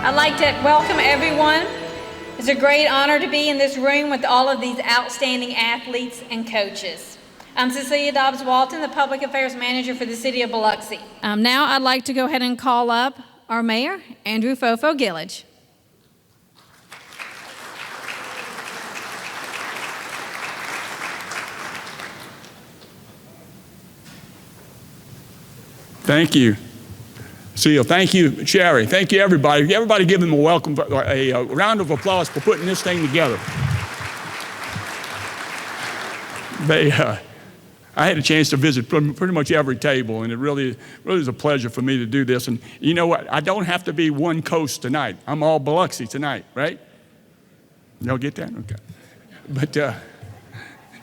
I'd like to welcome everyone. It's a great honor to be in this room with all of these outstanding athletes and coaches. I'm Cecilia Dobbs-Walton, the Public Affairs Manager for the City of Biloxi. Now I'd like to go ahead and call up our Mayor, Andrew Fofo Gillage. Thank you, Seal. Thank you, Sherry. Thank you, everybody. Everybody give them a welcome, a round of applause for putting this thing together. I had a chance to visit pretty much every table, and it really is a pleasure for me to do this. And you know what? I don't have to be one coast tonight. I'm all Biloxi tonight, right? Y'all get that? Okay. But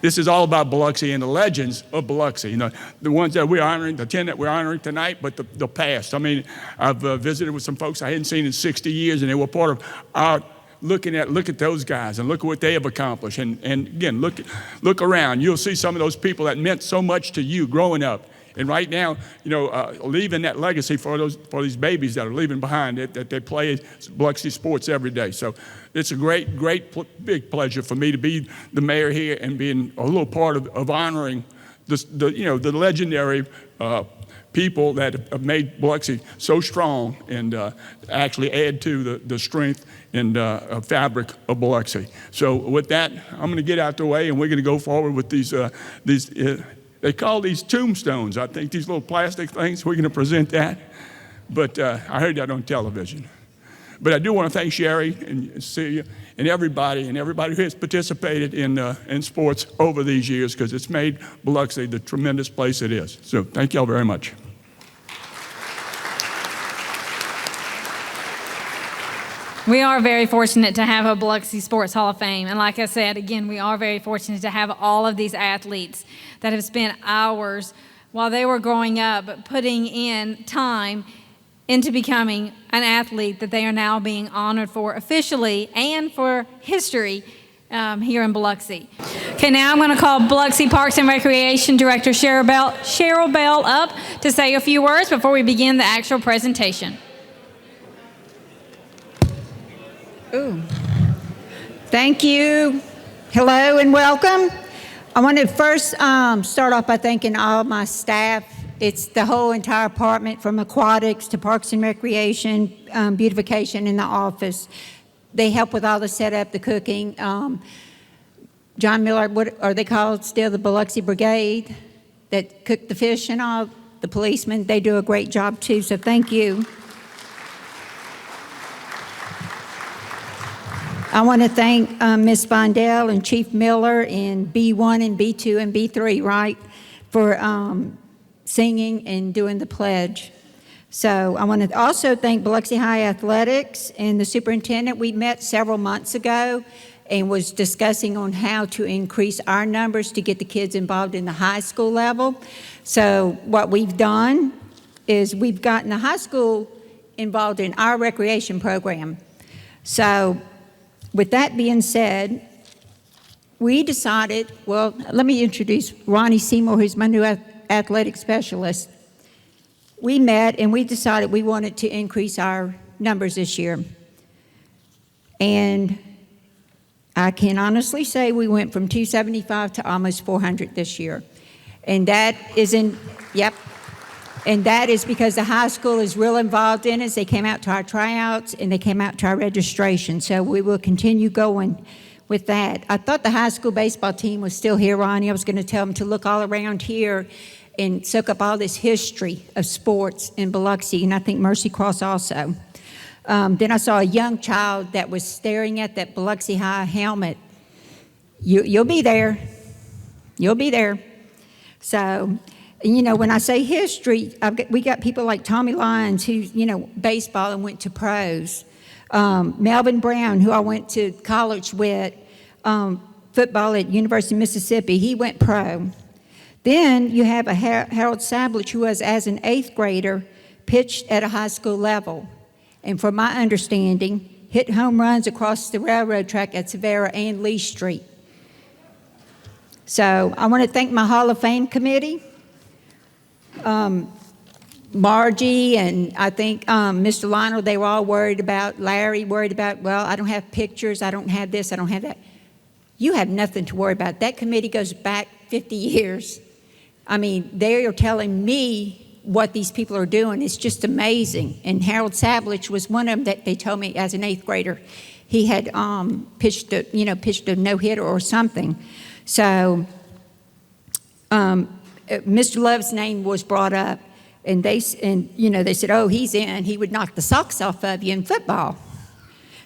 this is all about Biloxi and the legends of Biloxi. You know, the ones that we're honoring, the 10 that we're honoring tonight, but the past. I mean, I've visited with some folks I hadn't seen in 60 years, and they were part of our look at those guys and look at what they have accomplished. And again, look around. You'll see some of those people that meant so much to you growing up. And right now, you know, leaving that legacy for these babies that are leaving behind it, that they play Biloxi sports every day. So it's a big pleasure for me to be the mayor here and being a little part of honoring the legendary people that have made Biloxi so strong and actually add to the strength and fabric of Biloxi. So with that, I'm going to get out the way, and we're going to go forward with these they call these tombstones, I think, these little plastic things. We're going to present that. But I heard that on television. But I do want to thank Sherry and Celia and everybody who has participated in sports over these years, because it's made Biloxi the tremendous place it is. So thank y'all very much. We are very fortunate to have a Biloxi Sports Hall of Fame. And like I said, again, we are very fortunate to have all of these athletes that have spent hours while they were growing up putting in time into becoming an athlete that they are now being honored for officially and for history here in Biloxi. Okay, now I'm going to call Biloxi Parks and Recreation Director Cheryl Bell up to say a few words before we begin the actual presentation. Ooh. Thank you. Hello and welcome. I want to first start off by thanking all my staff. It's the whole entire department, from aquatics to parks and recreation, beautification in the office. They help with all the setup, the cooking. John Miller, what are they called still? The Biloxi Brigade that cook the fish and all. The policemen, they do a great job too, so thank you. I want to thank Ms. Bondell and Chief Miller in B1 and B2 and B3, right, for singing and doing the pledge. So I want to also thank Biloxi High Athletics and the superintendent. We met several months ago and was discussing on how to increase our numbers to get the kids involved in the high school level. So what we've done is we've gotten the high school involved in our recreation program. So with that being said, we decided, well, let me introduce Ronnie Seymour, who's my new athletic specialist. We met and we decided we wanted to increase our numbers this year. And I can honestly say we went from 275 to almost 400 this year. And that is And that is because the high school is real involved in it. They came out to our tryouts and they came out to our registration. So we will continue going with that. I thought the high school baseball team was still here, Ronnie. I was going to tell them to look all around here and soak up all this history of sports in Biloxi, and I think Mercy Cross also. Then I saw a young child that was staring at that Biloxi High helmet. You'll be there. You'll be there. So, you know, when I say history, we got people like Tommy Lyons, who, you know, baseball and went to pros. Melvin Brown, who I went to college with, football at University of Mississippi, he went pro. Then you have a Harold Sablich, who was, as an 8th grader, pitched at a high school level. And from my understanding, hit home runs across the railroad track at Severa and Lee Street. So I want to thank my Hall of Fame committee. Margie and I think Mr. Lionel, they were all worried about, Larry worried about, well, I don't have pictures, I don't have this, I don't have that. You have nothing to worry about. That committee goes back 50 years. I mean, they are telling me what these people are doing. It's just amazing. And Harold Savage was one of them that they told me as an 8th grader. He had pitched a no-hitter or something. So Mr. Love's name was brought up. And they said, oh, he's in. He would knock the socks off of you in football.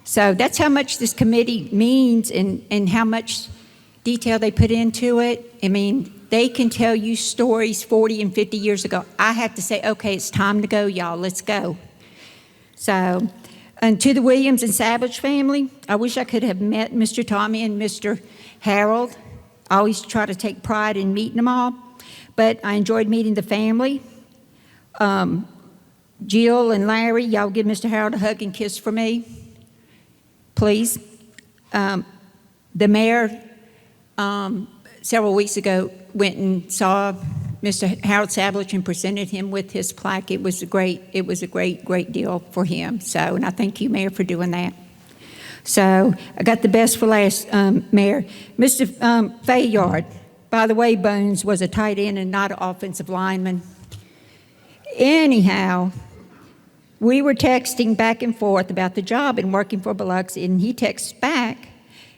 So that's how much this committee means and how much detail they put into it. I mean, they can tell you stories 40 and 50 years ago. I have to say, okay, it's time to go, y'all. Let's go. So, and to the Williams and Savage family, I wish I could have met Mr. Tommy and Mr. Harold. I always try to take pride in meeting them all. But I enjoyed meeting the family. Jill and Larry, y'all give Mr. Harold a hug and kiss for me, please. The mayor, several weeks ago, went and saw Mr. Harold Savage and presented him with his plaque. It was a great deal for him. So, and I thank you, Mayor, for doing that. So I got the best for last, Mayor. Mr. Fayard, by the way, Bones was a tight end and not an offensive lineman. Anyhow, we were texting back and forth about the job and working for Biloxi, and he texts back,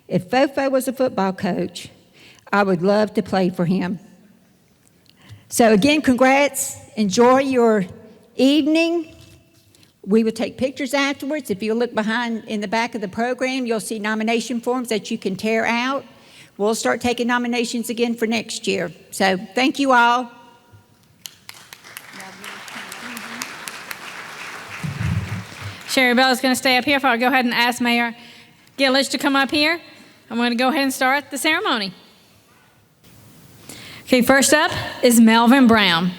if Fofo was a football coach, I would love to play for him. So again, congrats. Enjoy your evening. We will take pictures afterwards. If you look behind in the back of the program, you'll see nomination forms that you can tear out. We'll start taking nominations again for next year. So thank you all. Sherry Bell is going to stay up here. If I'll go ahead and ask Mayor Gillich to come up here, I'm going to go ahead and start the ceremony. Okay, first up is Melvin Brown.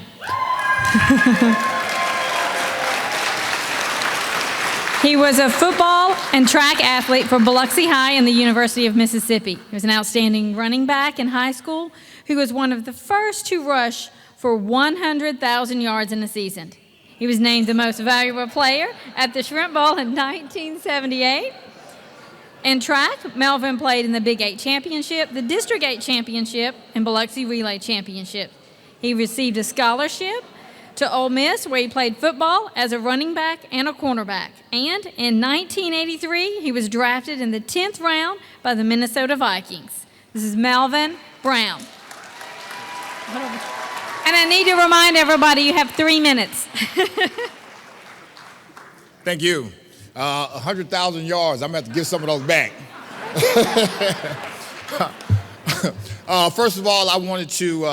He was a football and track athlete for Biloxi High and the University of Mississippi. He was an outstanding running back in high school who was one of the first to rush for 100,000 yards in a season. He was named the most valuable player at the Shrimp Bowl in 1978. In track, Melvin played in the Big 8 Championship, the District 8 Championship, and Biloxi Relay Championship. He received a scholarship to Ole Miss, where he played football as a running back and a cornerback. And in 1983, he was drafted in the 10th round by the Minnesota Vikings. This is Melvin Brown. And I need to remind everybody you have 3 minutes. Thank you. 100,000 yards. I'm going to have to give some of those back. First of all, I wanted to,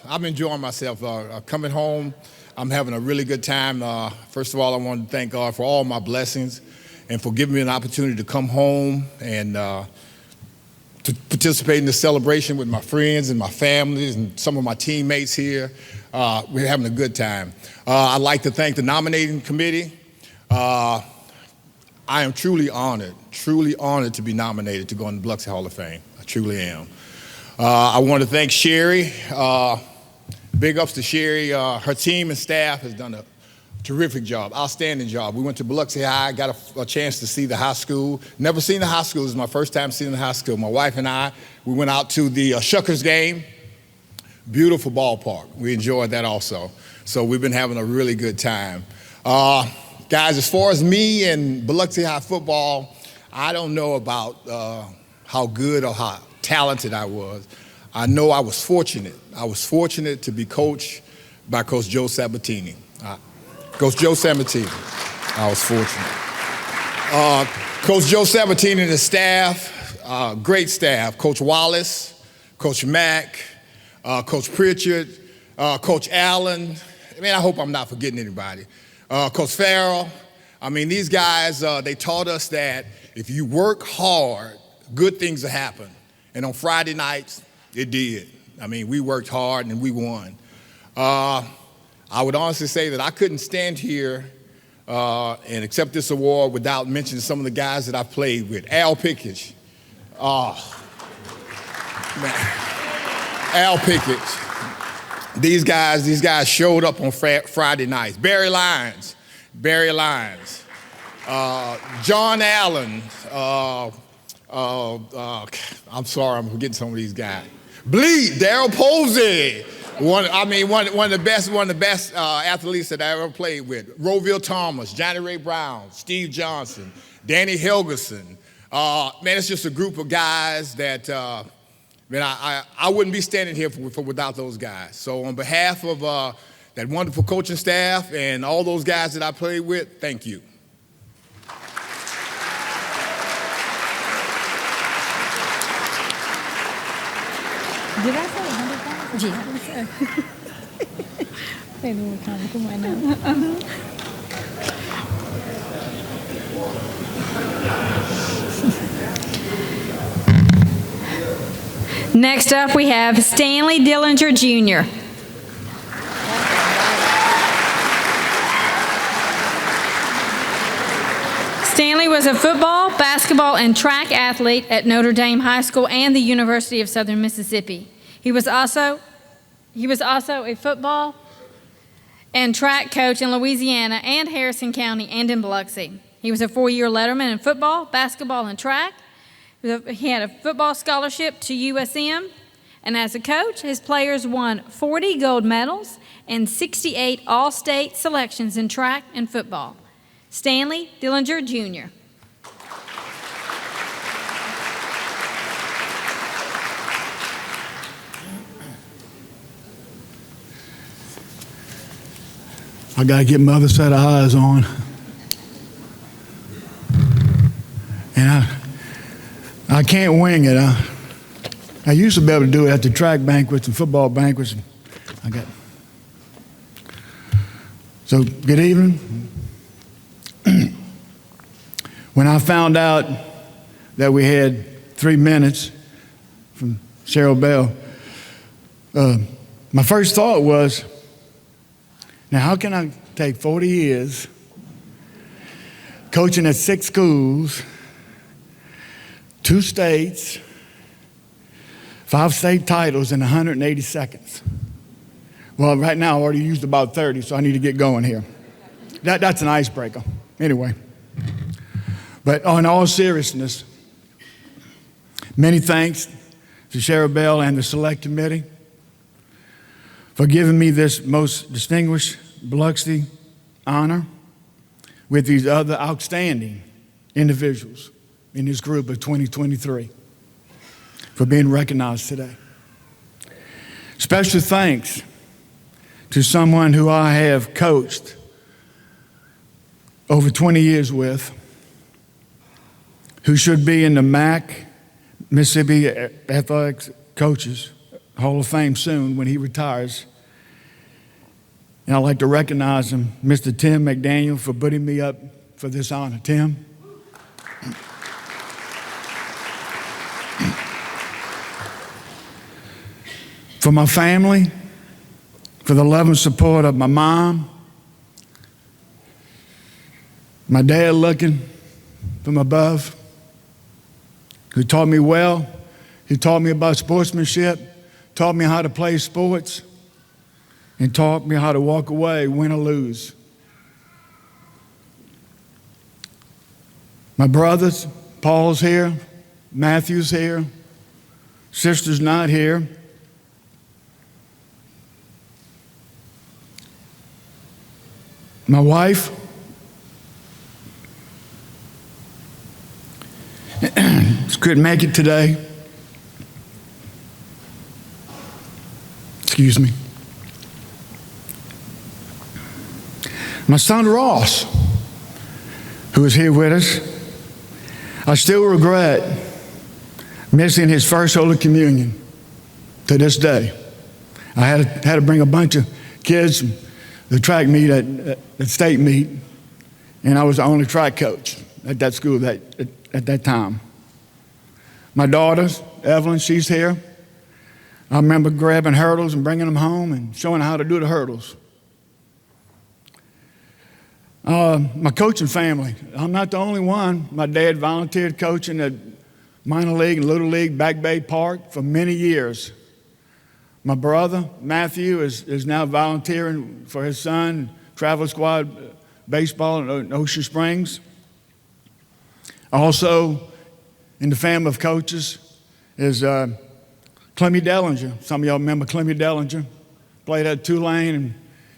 I'm enjoying myself coming home. I'm having a really good time. First of all, I wanted to thank God for all my blessings and for giving me an opportunity to come home and to participate in the celebration with my friends and my families and some of my teammates here. We're having a good time. I'd like to thank the nominating committee. I am truly honored to be nominated to go in the Biloxi Hall of Fame. I truly am. I want to thank Sherry. Big ups to Sherry. Her team and staff has done a terrific job, outstanding job. We went to Biloxi High, got a chance to see the high school. Never seen the high school. This is my first time seeing the high school. My wife and I, we went out to the Shuckers game. Beautiful ballpark. We enjoyed that also. So we've been having a really good time. Guys, as far as me and Biloxi High football, I don't know about how good or how talented I was. I know I was fortunate. I was fortunate to be coached by Coach Joe Sabatini. Coach Joe Sabatini, I was fortunate. Coach Joe Sabatini and his staff, great staff. Coach Wallace, Coach Mack, Coach Pritchard, Coach Allen. I mean, I hope I'm not forgetting anybody. Coach Farrell. I mean, these guys, they taught us that if you work hard, good things will happen. And on Friday nights, it did. I mean, we worked hard and we won. I would honestly say that I couldn't stand here and accept this award without mentioning some of the guys that I've played with. Al Pickett. Oh, man. Al Pickett. These guys showed up on Friday nights. Barry Lyons, John Allen. I'm sorry, I'm forgetting some of these guys. Bleed, Daryl Posey. One of the best athletes that I ever played with. Roville Thomas, Johnny Ray Brown, Steve Johnson, Danny Helgerson. Man, it's just a group of guys that, I wouldn't be standing here without those guys. So on behalf of that wonderful coaching staff and all those guys that I played with, thank you. Did I say 100,000? Yeah. They know what kind of come right now. Next up, we have Stanley Dillinger Jr. Stanley was a football, basketball, and track athlete at Notre Dame High School and the University of Southern Mississippi. He was also a football and track coach in Louisiana and Harrison County and in Biloxi. He was a 4-year letterman in football, basketball, and track. He had a football scholarship to USM, and as a coach, his players won 40 gold medals and 68 all-state selections in track and football. Stanley Dillinger Jr. I got to get my other set of eyes on. And I can't wing it. I used to be able to do it at the track banquets and football banquets. So, good evening. When I found out that we had 3 minutes from Cheryl Bell, my first thought was, now how can I take 40 years coaching at 6 schools, 2 states, 5 state titles in 180 seconds? Well, right now I already used about 30, so I need to get going here. That's an icebreaker. Anyway. But in all seriousness, many thanks to Cheryl Bell and the Select Committee for giving me this most distinguished Biloxi honor with these other outstanding individuals in this group of 2023 for being recognized today. Special thanks to someone who I have coached over 20 years with, who should be in the MAC, Mississippi Athletics Coaches Hall of Fame soon when he retires. And I'd like to recognize him, Mr. Tim McDaniel, for putting me up for this honor. Tim. For my family, for the love and support of my mom, my dad looking from above, who taught me well, who taught me about sportsmanship, taught me how to play sports, and taught me how to walk away, win or lose. My brothers, Paul's here, Matthew's here, sister's not here. My wife, couldn't make it today. Excuse me. My son Ross, who is here with us, I still regret missing his first Holy Communion to this day. I had to bring a bunch of kids from the track meet at state meet, and I was the only track coach at that school at that time. My daughter, Evelyn, she's here. I remember grabbing hurdles and bringing them home and showing her how to do the hurdles. My coaching family, I'm not the only one. My dad volunteered coaching at minor league and little league Back Bay Park for many years. My brother, Matthew, is now volunteering for his son, travel squad baseball in Ocean Springs. Also, in the family of coaches is Clemmy Dellinger. Some of y'all remember Clemmy Dellinger. Played at Tulane and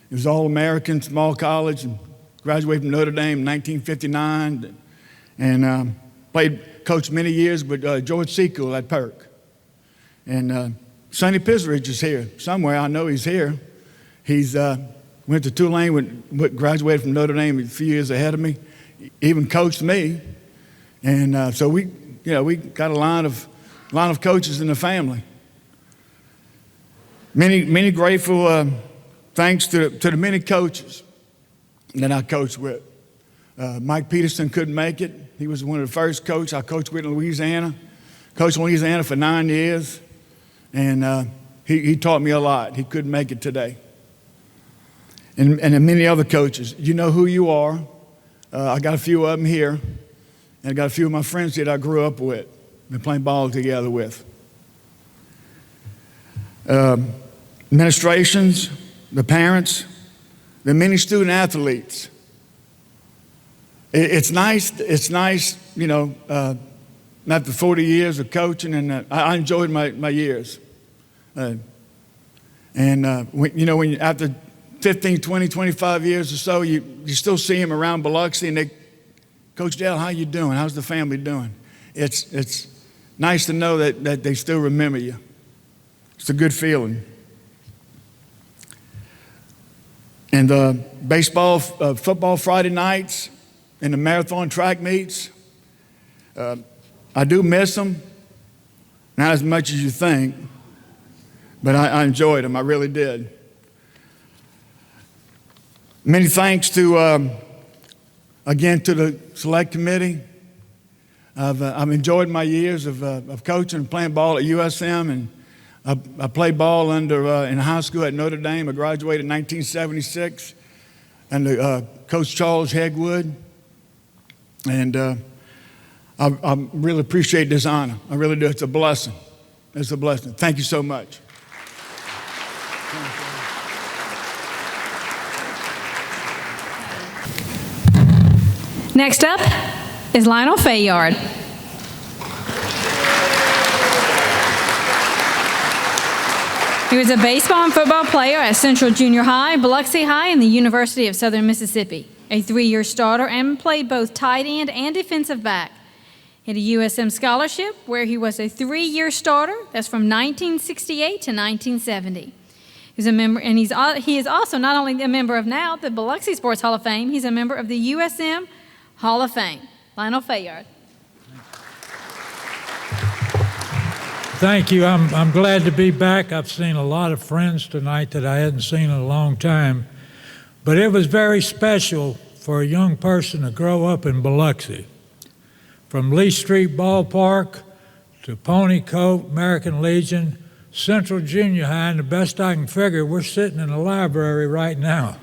he was All-American, small college, and graduated from Notre Dame in 1959. And coached many years with George Sequel at Perk. And Sonny Pisridge is here somewhere. I know he's here. He's went to Tulane, graduated from Notre Dame a few years ahead of me. Even coached me. And so we got a line of coaches in the family. Many grateful thanks to the many coaches that I coached with. Mike Peterson couldn't make it. He was one of the first coaches I coached with in Louisiana. Coached in Louisiana for 9 years, and he taught me a lot. He couldn't make it today. And many other coaches. You know who you are. I got a few of them here, and I got a few of my friends that I grew up with, been playing ball together with. Administrations, the parents, the many student athletes. It's nice, after 40 years of coaching, and I enjoyed my years. When after 15, 20, 25 years or so, you still see them around Biloxi, and they, Coach Dale, how you doing? How's the family doing? It's nice to know that they still remember you. It's a good feeling. And baseball, football Friday nights, and the marathon track meets, I do miss them, not as much as you think, but I enjoyed them, I really did. Many thanks to, again, to the select committee. I've enjoyed my years of coaching and playing ball at USM, and I played ball in high school at Notre Dame. I graduated in 1976, and Coach Charles Hegwood. And I really appreciate this honor. I really do. It's a blessing. It's a blessing. Thank you so much. Next up is Lionel Fayard. He was a baseball and football player at Central Junior High, Biloxi High, and the University of Southern Mississippi. A 3-year starter and played both tight end and defensive back. He had a USM scholarship where he was a 3-year starter. That's from 1968 to 1970. He's a member, and he is also not only a member of now the Biloxi Sports Hall of Fame, he's a member of the USM Hall of Fame. Lionel Fayard. Thank you. I'm glad to be back. I've seen a lot of friends tonight that I hadn't seen in a long time. But it was very special for a young person to grow up in Biloxi. From Lee Street Ballpark to Pony Coat, American Legion, Central Junior High, and the best I can figure, we're sitting in the library right now.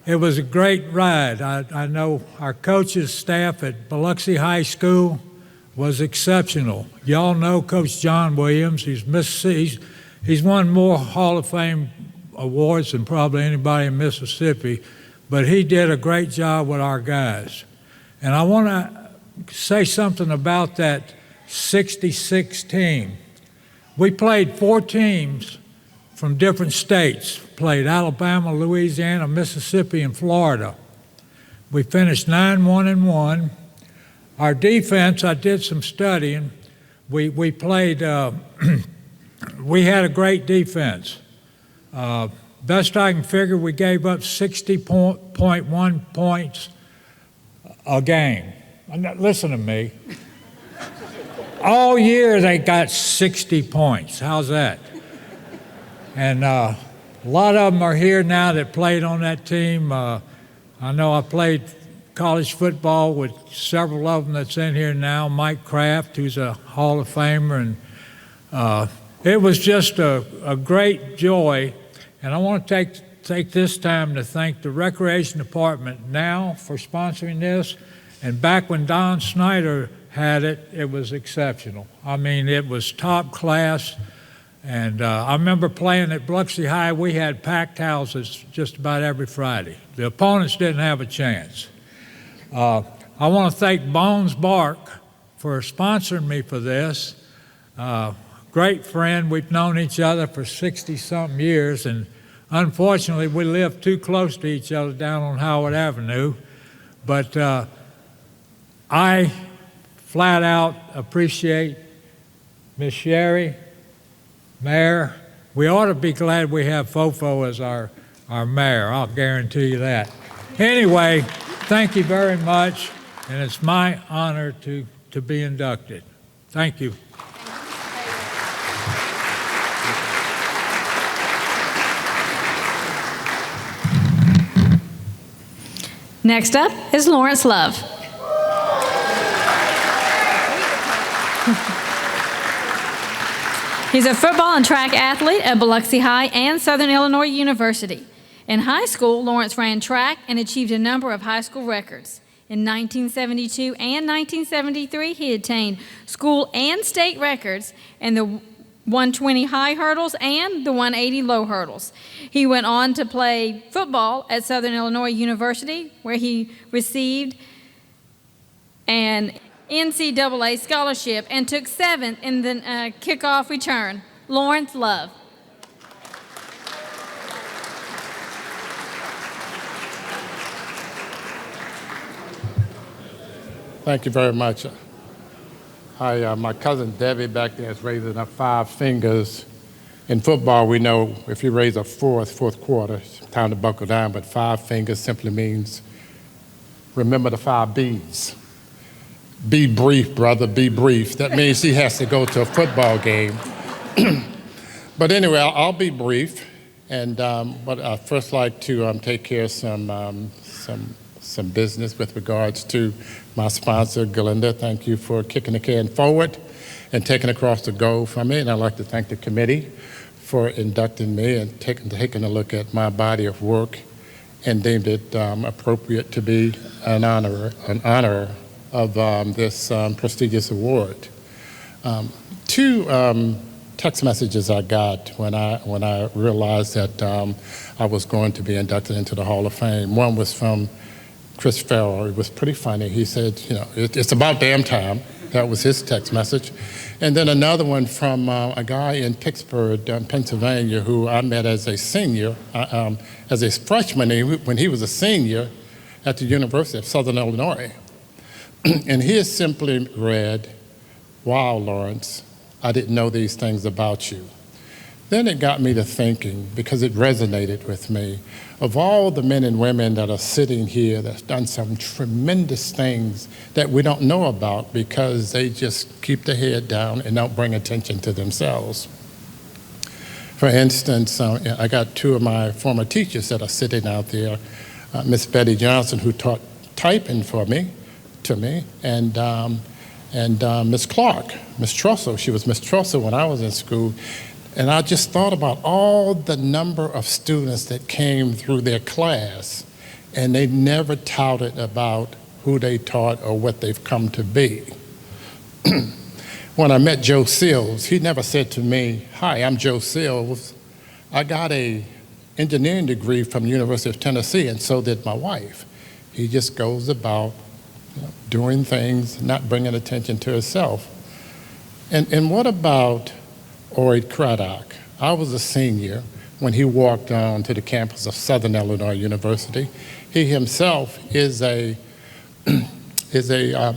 It was a great ride. I know our coaches, staff at Biloxi High School was exceptional. Y'all know Coach John Williams. He's won more Hall of Fame awards than probably anybody in Mississippi, but he did a great job with our guys. And I want to say something about that 66 team. We played 4 teams from different states, played Alabama, Louisiana, Mississippi, and Florida. We finished 9-1-1. Our defense, I did some studying. We played, we had a great defense. Best I can figure, we gave up 60.1 points a game. Listen to me. All year they got 60 points. How's that? And a lot of them are here now that played on that team. I know I played college football with several of them that's in here now. Mike Kraft, who's a Hall of Famer, and it was just a great joy. And I want to take this time to thank the Recreation Department now for sponsoring this. And back when Don Snyder had it, it was exceptional. I mean, it was top class. And I remember playing at Biloxi High. We had packed houses just about every Friday. The opponents didn't have a chance. I want to thank Bones Bark for sponsoring me for this. Great friend. We've known each other for 60-something years, and unfortunately, we live too close to each other down on Howard Avenue. But I flat out appreciate Miss Sherry, Mayor. We ought to be glad we have Fofo as our mayor. I'll guarantee you that. Anyway, thank you very much, and it's my honor to be inducted. Thank you. Next up is Lawrence Love. He's a football and track athlete at Biloxi High and Southern Illinois University. In high school, Lawrence ran track and achieved a number of high school records. In 1972 and 1973, he attained school and state records in the 120 high hurdles and the 180 low hurdles. He went on to play football at Southern Illinois University, where he received an NCAA scholarship and took 7th in the kickoff return. Lawrence Love. Thank you very much. My cousin Debbie back there is raising up 5 fingers. In football, we know if you raise a fourth quarter, it's time to buckle down, but 5 fingers simply means remember the 5 B's. Be brief, brother, be brief. That means he has to go to a football game. But anyway, I'll be brief. And but I'd first like to take care of some business with regards to my sponsor, Galinda. Thank you for kicking the can forward and taking across the goal for me. And I'd like to thank the committee for inducting me and taking a look at my body of work and deemed it appropriate to be an honor of this prestigious award. 2 text messages I got when I realized that I was going to be inducted into the Hall of Fame. One was from Chris Farrell. It was pretty funny. He said, you know, it's about damn time. That was his text message. And then another one from a guy in Pittsburgh, Pennsylvania, who I met as a senior, as a freshman when he was a senior at the University of Southern Illinois. And he has simply read, "Wow, Lawrence, I didn't know these things about you." Then it got me to thinking, because it resonated with me, of all the men and women that are sitting here that's done some tremendous things that we don't know about because they just keep their head down and don't bring attention to themselves. For instance, I got 2 of my former teachers that are sitting out there, Miss Betty Johnson, who taught typing to me, and Miss Clark, Miss Trussell. She was Miss Trussell when I was in school. And I just thought about all the number of students that came through their class, and they never touted about who they taught or what they've come to be. When I met Joe Sills, he never said to me, "Hi, I'm Joe Sills. I got an engineering degree from the University of Tennessee, and so did my wife." He just goes about doing things, not bringing attention to himself. And what about Oyd Craddock? I was a senior when he walked on to the campus of Southern Illinois University. He himself is a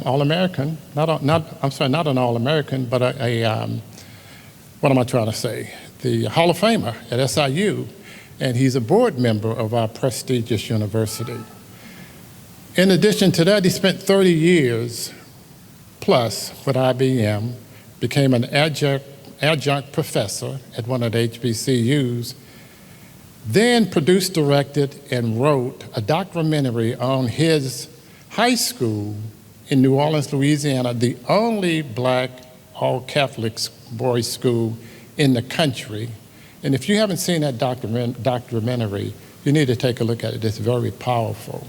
All-American, not an All-American, but what am I trying to say? The Hall of Famer at SIU, and he's a board member of our prestigious university. In addition to that, he spent 30 years plus with IBM, became an adjunct professor at one of the HBCUs, then produced, directed, and wrote a documentary on his high school in New Orleans, Louisiana, the only black all-Catholic boys' school in the country. And if you haven't seen that documentary, you need to take a look at it. It's very powerful.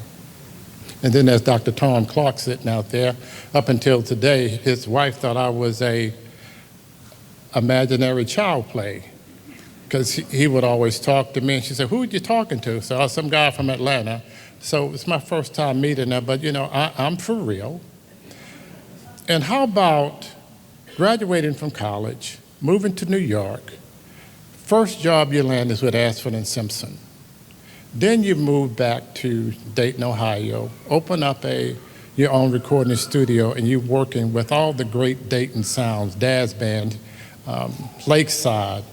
And then there's Dr. Tom Clark sitting out there. Up until today, his wife thought I was a imaginary child play, because he would always talk to me, and she said, "Who are you talking to?" So I was some guy from Atlanta. So it's my first time meeting her, but I'm for real. And how about graduating from college, moving to New York, first job you land is with Ashford and Simpson. Then you move back to Dayton, Ohio, open up your own recording studio, and you're working with all the great Dayton sounds, Daz Band, Lakeside,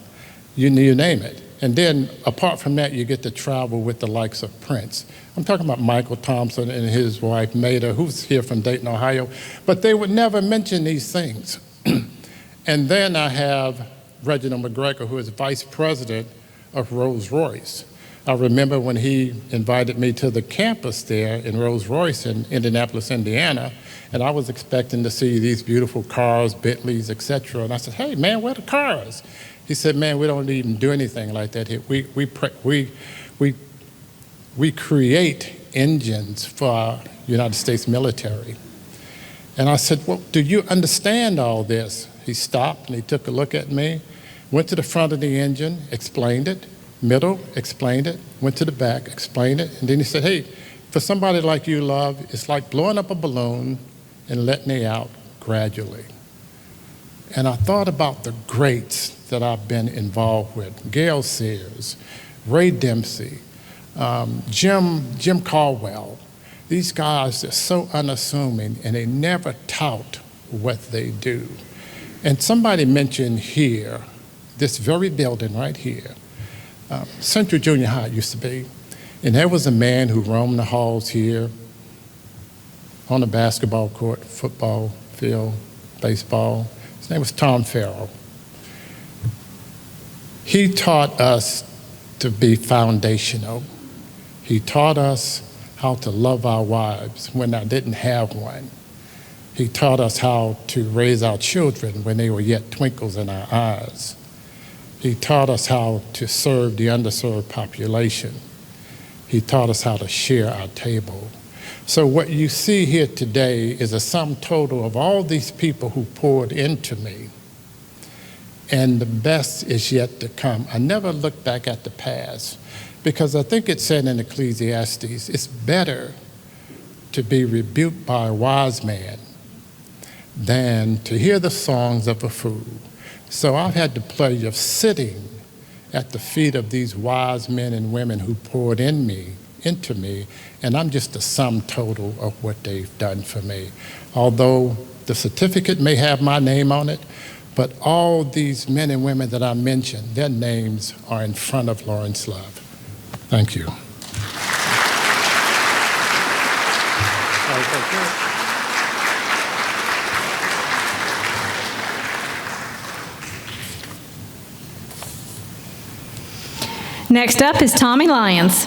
you name it. And then apart from that, you get to travel with the likes of Prince. I'm talking about Michael Thompson and his wife, Maida, who's here from Dayton, Ohio. But they would never mention these things. And then I have Reginald McGregor, who is vice president of Rolls-Royce. I remember when he invited me to the campus there in Rolls-Royce in Indianapolis, Indiana, and I was expecting to see these beautiful cars, Bentleys, et cetera. And I said, "Hey, man, where are the cars?" He said, "Man, we don't even do anything like that here. We create engines for our United States military." And I said, "Well, do you understand all this?" He stopped and he took a look at me, went to the front of the engine, explained it, middle, explained it, went to the back, explained it, and then he said, "Hey, for somebody like you, love, it's like blowing up a balloon and letting it out gradually." And I thought about the greats that I've been involved with: Gail Sears, Ray Dempsey, Jim Caldwell. These guys are so unassuming, and they never tout what they do. And somebody mentioned here, this very building right here, Central Junior High used to be, and there was a man who roamed the halls here on the basketball court, football field, baseball. His name was Tom Farrell. He taught us to be foundational. He taught us how to love our wives when I didn't have one. He taught us how to raise our children when they were yet twinkles in our eyes. He taught us how to serve the underserved population. He taught us how to share our table. So what you see here today is a sum total of all these people who poured into me. And the best is yet to come. I never look back at the past, because I think it said in Ecclesiastes, it's better to be rebuked by a wise man than to hear the songs of a fool. So I've had the pleasure of sitting at the feet of these wise men and women who poured into me, and I'm just a sum total of what they've done for me. Although the certificate may have my name on it, but all these men and women that I mentioned, their names are in front of Lawrence Love. Thank you. Next up is Tommy Lyons.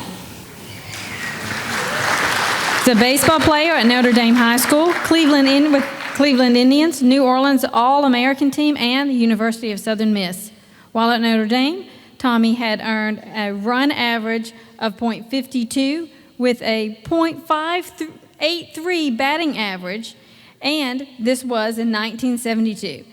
He's a baseball player at Notre Dame High School, with Cleveland Indians, New Orleans All-American Team, and the University of Southern Miss. While at Notre Dame, Tommy had earned a run average of .52 with a .583 batting average, and this was in 1972.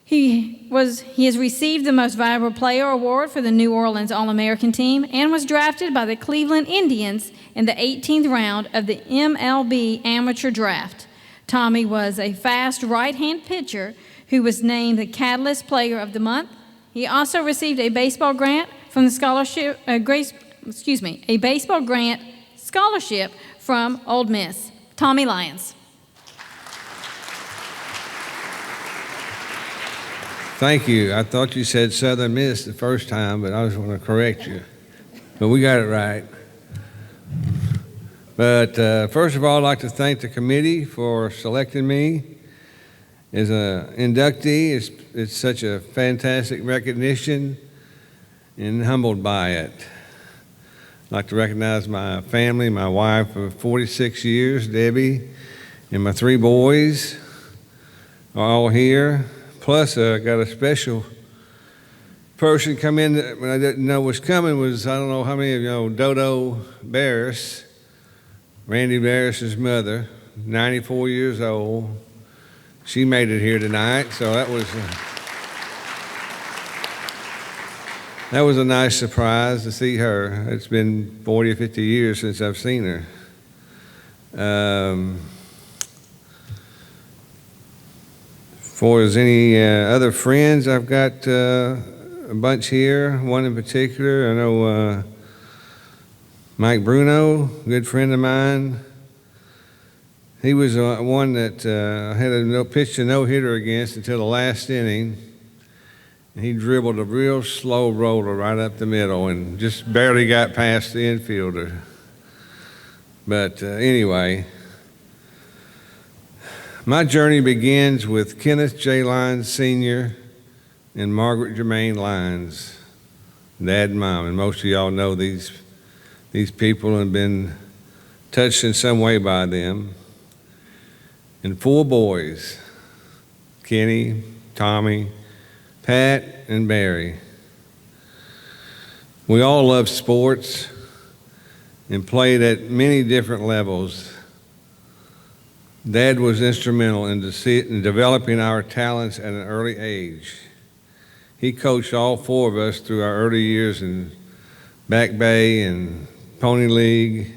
He has received the Most Valuable Player Award for the New Orleans All-American Team and was drafted by the Cleveland Indians in the 18th round of the MLB Amateur Draft. Tommy was a fast right-hand pitcher who was named the Catalyst Player of the Month. He also received a baseball grant from the a baseball grant scholarship from Ole Miss. Tommy Lyons. Thank you. I thought you said Southern Miss the first time, but I just want to correct you. But we got it right. But first of all, I'd like to thank the committee for selecting me as an inductee. It's such a fantastic recognition, and humbled by it. I'd like to recognize my family, my wife of 46 years, Debbie, and my 3 boys are all here. Plus, I got a special person come in that when I didn't know was coming was, I don't know how many of you know, Dodo Barris, Randy Barris's mother, 94 years old. She made it here tonight, so that was That was a nice surprise to see her. It's been 40 or 50 years since I've seen her. For as any other friends, I've got a bunch here, one in particular. I know Mike Bruno, good friend of mine. He was one that I had pitched a no-hitter against until the last inning. He dribbled a real slow roller right up the middle and just barely got past the infielder. But anyway, my journey begins with Kenneth J. Lyons Sr. and Margaret Germain Lyons, Dad and Mom. And most of y'all know these people and been touched in some way by them. And 4 boys, Kenny, Tommy, Pat, and Barry. We all loved sports and played at many different levels. Dad was instrumental in developing our talents at an early age. He coached all 4 of us through our early years in Back Bay and Pony League,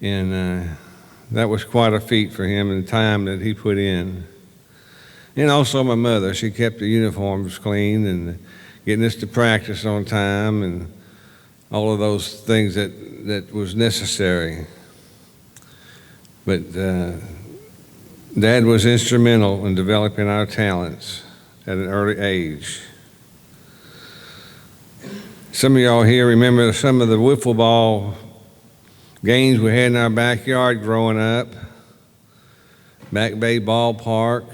and that was quite a feat for him and the time that he put in. And also my mother, she kept the uniforms clean and getting us to practice on time and all of those things that was necessary. But Dad was instrumental in developing our talents at an early age. Some of y'all here remember some of the wiffle ball games we had in our backyard growing up. Back Bay Ballpark.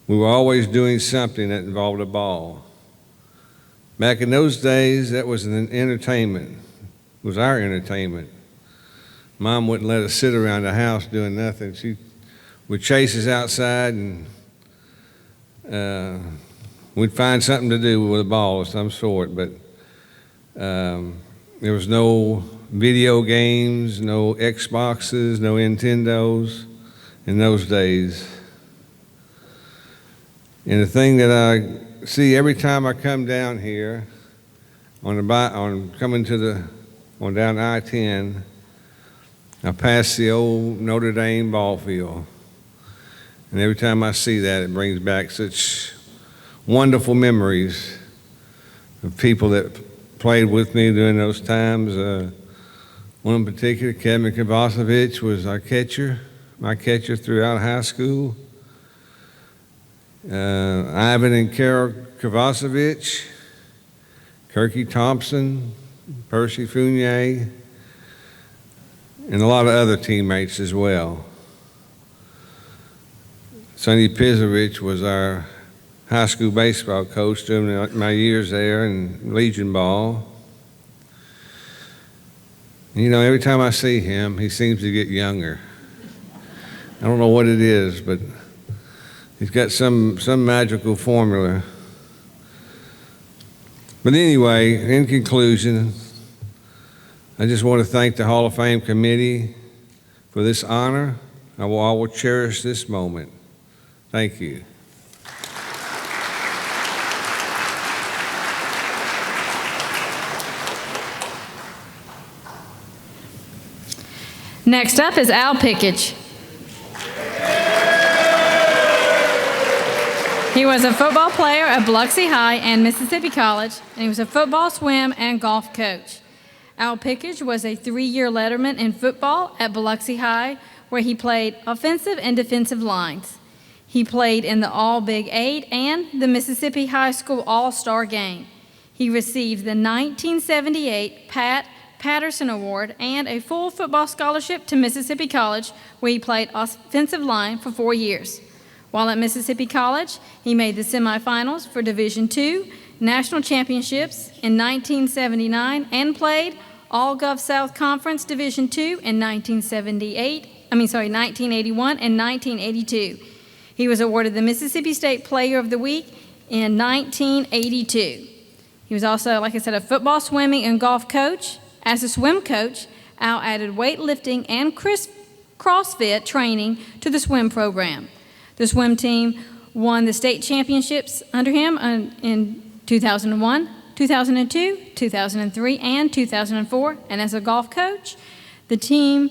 We were always doing something that involved a ball. Back in those days, that was an entertainment. It was our entertainment. Mom wouldn't let us sit around the house doing nothing. She would chase us outside, and we'd find something to do with a ball of some sort. But there was no video games, no Xboxes, no Nintendos in those days. And the thing that I see every time I come down here on down I-10, I pass the old Notre Dame ball field. And every time I see that, it brings back such wonderful memories of people that played with me during those times. One in particular, Kevin Kovacevic, was my catcher throughout high school. Ivan and Carol Kovacevic, Kirky Thompson, Percy Fournier, and a lot of other teammates as well. Sonny Pizovich was our high school baseball coach during my years there in Legion Ball. You know, every time I see him, he seems to get younger. I don't know what it is, but he's got some magical formula. But anyway, in conclusion, I just want to thank the Hall of Fame committee for this honor. I will cherish this moment. Thank you. Next up is Al Pickage. He was a football player at Biloxi High and Mississippi College, and he was a football, swim, and golf coach. Al Pickage was a 3-year letterman in football at Biloxi High, where he played offensive and defensive lines. He played in the All-Big 8 and the Mississippi High School All-Star Game. He received the 1978 Pat Patterson Award and a full football scholarship to Mississippi College, where he played offensive line for 4 years. While at Mississippi College, he made the semifinals for Division II national championships in 1979 and played All Gov South Conference Division II in 1981 and 1982. He was awarded the Mississippi State Player of the Week in 1982. He was also, like I said, a football, swimming, and golf coach. As a swim coach, Al added weightlifting and CrossFit training to the swim program. The swim team won the state championships under him in 2001, 2002, 2003, and 2004. And as a golf coach, the team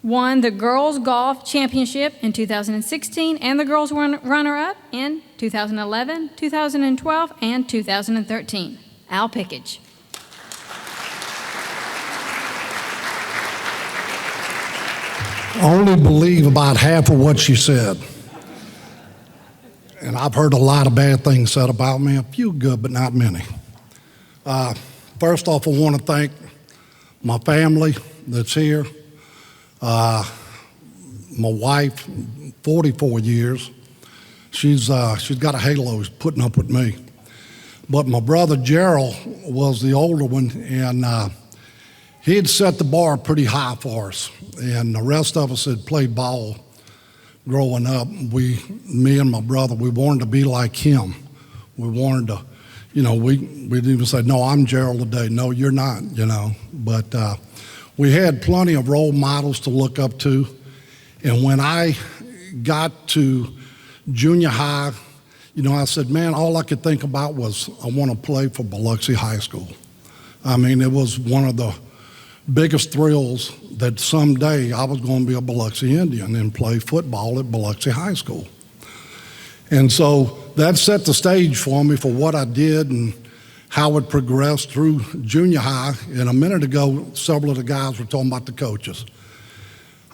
won the Girls Golf Championship in 2016 and the Girls Runner-Up in 2011, 2012, and 2013. Al Pickage. I only believe about half of what she said. And I've heard a lot of bad things said about me, a few good, but not many. First off, I want to thank my family that's here. My wife, 44 years. She's got a halo putting up with me. But my brother Gerald was the older one, and he had set the bar pretty high for us. And the rest of us had played ball growing up. Me and my brother, we wanted to be like him. We wanted to, we'd even say, no, I'm Gerald today. No, you're not, But we had plenty of role models to look up to. And when I got to junior high, I said, man, all I could think about was I want to play for Biloxi High School. I mean, it was one of the biggest thrills that someday I was going to be a Biloxi Indian and play football at Biloxi High School. And so that set the stage for me for what I did and how it progressed through junior high. And a minute ago, several of the guys were talking about the coaches.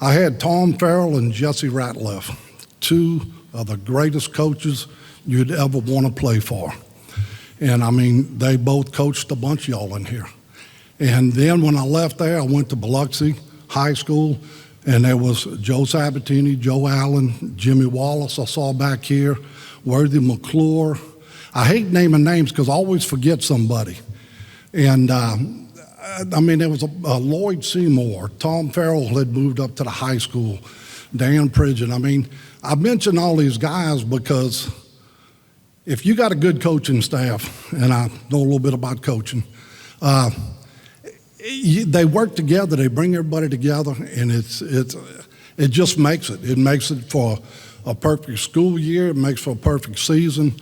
I had Tom Farrell and Jesse Ratliff, two of the greatest coaches you'd ever want to play for. And I mean, they both coached a bunch of y'all in here. And then when I left there, I went to Biloxi High School, and there was Joe Sabatini, Joe Allen, Jimmy Wallace I saw back here, Worthy McClure. I hate naming names because I always forget somebody. And there was a Lloyd Seymour. Tom Farrell had moved up to the high school. Dan Pridgeon. I mention all these guys because if you got a good coaching staff, and I know a little bit about coaching, they work together, they bring everybody together, and it just makes it. It makes it for a perfect school year, it makes for a perfect season,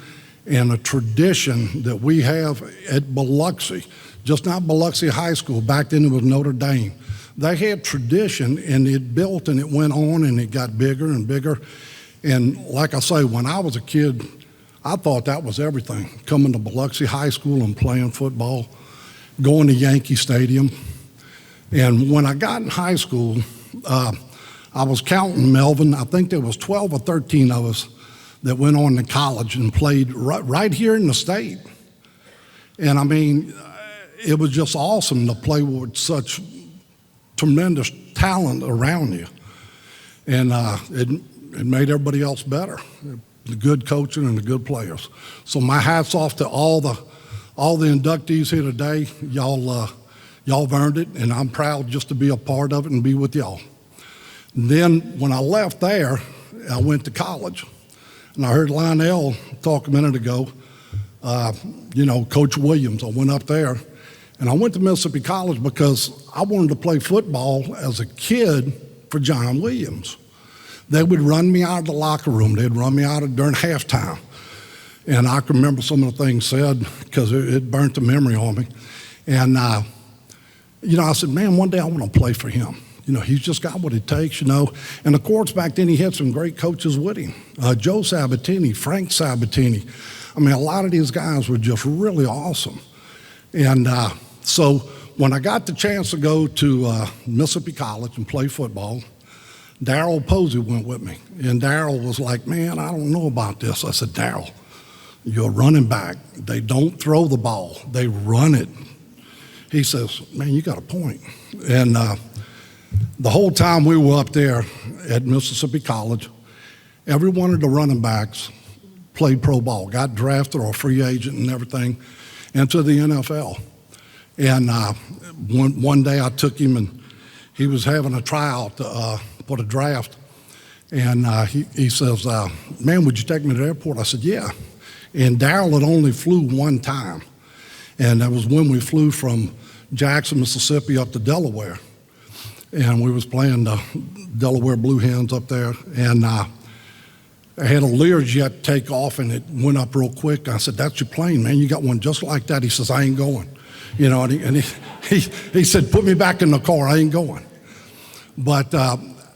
and a tradition that we have at Biloxi, just not Biloxi High School, back then it was Notre Dame. They had tradition, and it built and it went on, and it got bigger and bigger. And like I say, when I was a kid, I thought that was everything, coming to Biloxi High School and playing football, going to Yankee Stadium. And when I got in high school, I was counting, Melvin, I think there was 12 or 13 of us that went on to college and played right here in the state. And it was just awesome to play with such tremendous talent around you. And it made everybody else better, the good coaching and the good players. So my hat's off to all the inductees here today. Y'all have earned it, and I'm proud just to be a part of it and be with y'all. And then when I left there, I went to college. And I heard Lionel talk a minute ago, Coach Williams. I went up there, and I went to Mississippi College because I wanted to play football as a kid for John Williams. They would run me out of the locker room. They'd run me out during halftime. And I can remember some of the things said because it burnt the memory on me. And, I said, man, one day I want to play for him. He's just got what it takes, And of course, back then he had some great coaches with him. Joe Sabatini, Frank Sabatini. A lot of these guys were just really awesome. And so when I got the chance to go to Mississippi College and play football, Darryl Posey went with me. And Darryl was like, man, I don't know about this. I said, Darryl, you're a running back. They don't throw the ball. They run it. He says, man, you got a point. And the whole time we were up there at Mississippi College, every one of the running backs played pro ball, got drafted or a free agent and everything into the NFL. And one day I took him, and he was having a tryout for the draft. And he says, man, would you take me to the airport? I said, yeah. And Darryl had only flew one time. And that was when we flew from Jackson, Mississippi up to Delaware. And we was playing the Delaware Blue Hens up there. And I had a Learjet take off, and it went up real quick. I said, "That's your plane, man. You got one just like that." He says, "I ain't going." You know, and he said, "Put me back in the car. I ain't going." But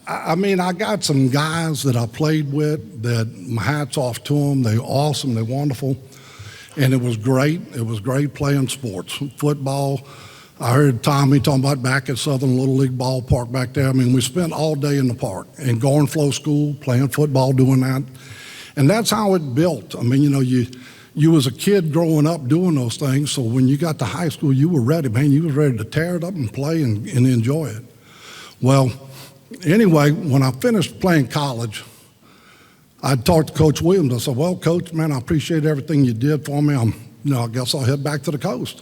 I mean, I got some guys that I played with that my hat's off to them. They're awesome. They're wonderful. And it was great. It was great playing sports. Football, I heard Tommy talking about back at Southern Little League ballpark back there. I mean, we spent all day in the park and going flow school, playing football, doing that. And that's how it built. I mean, you know, you was a kid growing up doing those things, so when you got to high school, you were ready, man. You was ready to tear it up and play and enjoy it. Well, anyway, when I finished playing college, I talked to Coach Williams. I said, "Well, Coach, man, I appreciate everything you did for me. I guess I'll head back to the coast."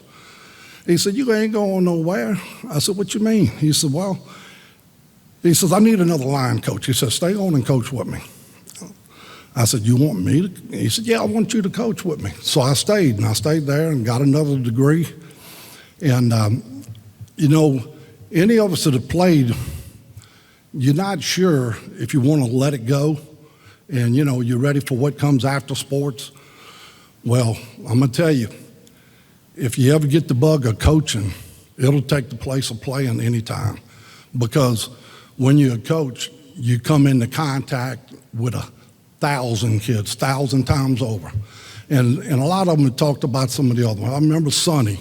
He said, "You ain't going nowhere." I said, "What you mean?" He said, "Well," he says, "I need another line coach." He said, "Stay on and coach with me." I said, "You want me to?" He said, "Yeah, I want you to coach with me." So I stayed, and I stayed there and got another degree. And, you know, any of us that have played, you're not sure if you want to let it go and, you know, you're ready for what comes after sports. Well, I'm going to tell you, if you ever get the bug of coaching, it'll take the place of playing anytime. Because when you're a coach, you come into contact with 1,000 kids, 1,000 times over. And a lot of them have talked about some of the other ones. I remember Sonny.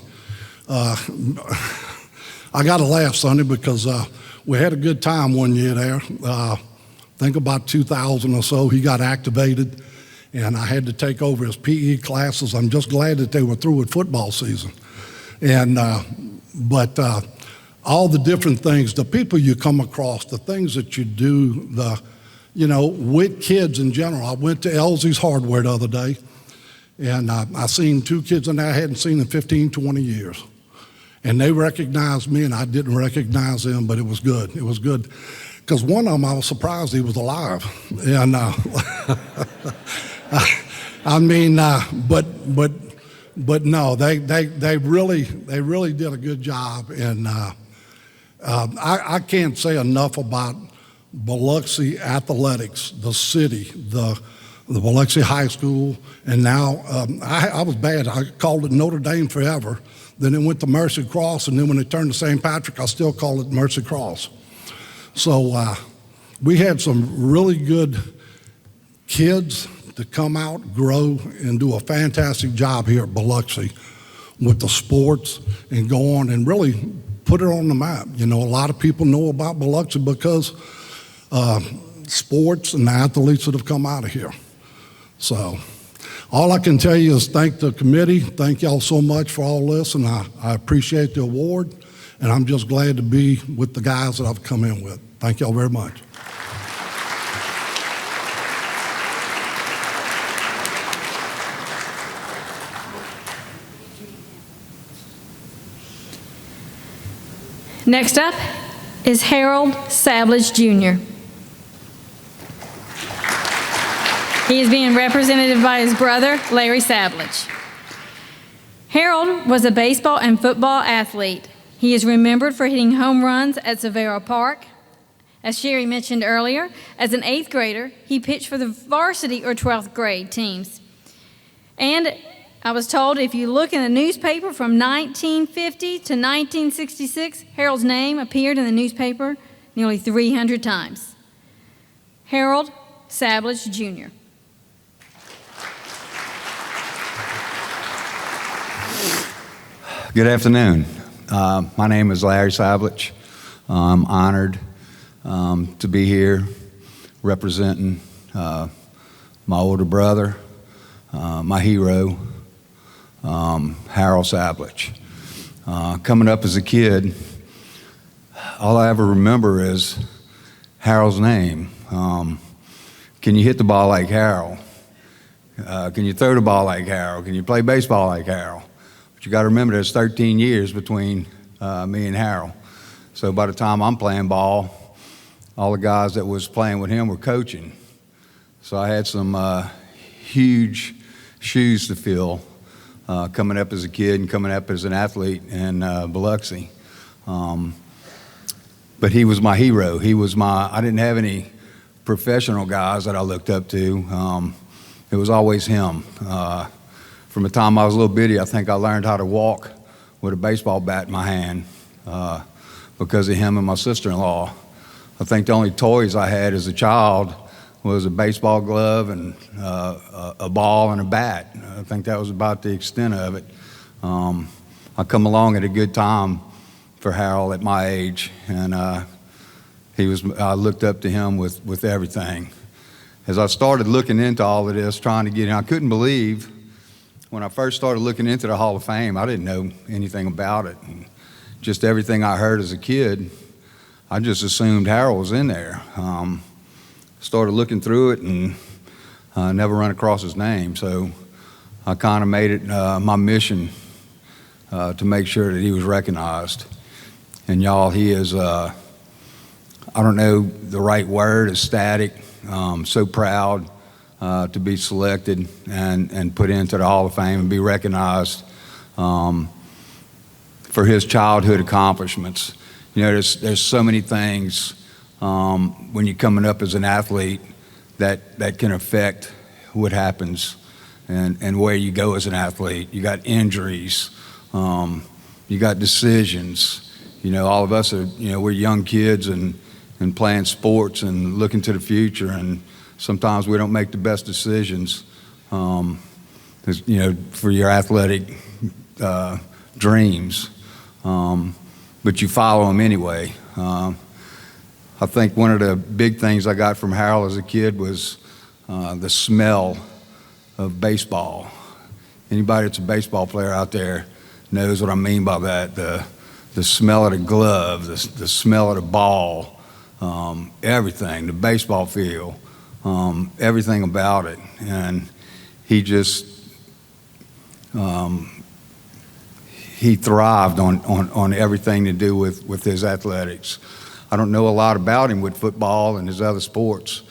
I got to laugh, Sonny, because we had a good time one year there. I think about 2000 or so, he got activated, and I had to take over his PE classes. I'm just glad that they were through with football season. And but all the different things, the people you come across, the things that you do, with kids in general. I went to Elsie's Hardware the other day, and I seen two kids in there I hadn't seen in 15, 20 years. And they recognized me, and I didn't recognize them, but it was good. It was good. Because one of them, I was surprised he was alive. And I mean, but no, they really did a good job. And I can't say enough about Biloxi athletics, the city, the Biloxi High School, and now I was bad. I called it Notre Dame forever. Then it went to Mercy Cross, and then when it turned to St. Patrick, I still call it Mercy Cross. So we had some really good kids to come out, grow, and do a fantastic job here at Biloxi with the sports and go on and really put it on the map. You know, a lot of people know about Biloxi because sports and the athletes that have come out of here. So all I can tell you is thank the committee. Thank y'all so much for all this, and I appreciate the award, and I'm just glad to be with the guys that I've come in with. Thank y'all very much. Next up is Harold Savage Jr. He is being represented by his brother, Larry Savage. Harold was a baseball and football athlete. He is remembered for hitting home runs at Severo Park. As Sherry mentioned earlier, as an 8th grader, he pitched for the varsity or 12th grade teams. And I was told if you look in the newspaper from 1950 to 1966, Harold's name appeared in the newspaper nearly 300 times. Harold Savage Jr. Good afternoon. My name is Larry Savage. I'm honored to be here representing my older brother, my hero, Harold Savage. Coming up as a kid, all I ever remember is Harold's name. Can you hit the ball like Harold? Can you throw the ball like Harold? Can you play baseball like Harold? But you got to remember there's 13 years between me and Harold. So by the time I'm playing ball, all the guys that was playing with him were coaching. So I had some huge shoes to fill coming up as a kid and coming up as an athlete in Biloxi. But he was my hero. I didn't have any professional guys that I looked up to, it was always him. From the time I was a little bitty, I think I learned how to walk with a baseball bat in my hand because of him and my sister-in-law. I think the only toys I had as a child was a baseball glove and a ball and a bat. I think that was about the extent of it. I come along at a good time for Harold at my age, and I looked up to him with everything. As I started looking into all of this, trying to get in, I couldn't believe when I first started looking into the Hall of Fame, I didn't know anything about it. And just everything I heard as a kid, I just assumed Harold was in there. Started looking through it and never run across his name. So I kind of made it my mission to make sure that he was recognized. And y'all, he is, I don't know the right word, ecstatic, so proud to be selected and put into the Hall of Fame and be recognized for his childhood accomplishments. You know, there's so many things when you're coming up as an athlete that can affect what happens and where you go as an athlete. You got injuries, you got decisions. You know, all of us are, you know, we're young kids and playing sports and looking to the future, and sometimes we don't make the best decisions, you know, for your athletic dreams, but you follow them anyway. I think one of the big things I got from Harold as a kid was the smell of baseball. Anybody that's a baseball player out there knows what I mean by that. The smell of the glove, the smell of the ball, everything, the baseball field, everything about it. And he just, he thrived on everything to do with his athletics. I don't know a lot about him with football and his other sports.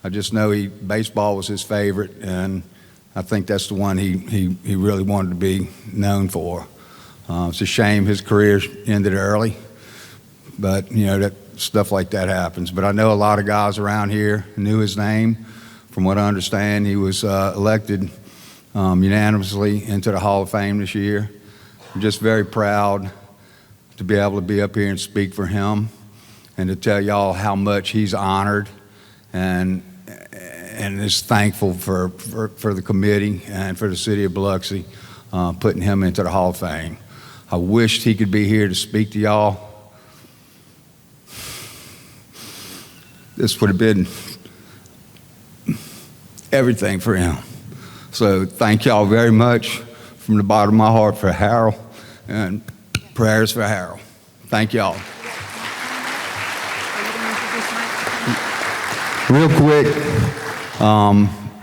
I just know baseball was his favorite, and I think that's the one he really wanted to be known for. It's a shame his career ended early, but you know, that stuff like that happens. But I know a lot of guys around here knew his name. From what I understand, he was elected unanimously into the Hall of Fame this year. I'm just very proud to be able to be up here and speak for him and to tell y'all how much he's honored and is thankful for the committee and for the city of Biloxi putting him into the Hall of Fame. I wished he could be here to speak to y'all. This would have been everything for him. So thank y'all very much from the bottom of my heart for Harold, and prayers for Harold. Thank y'all. Real quick,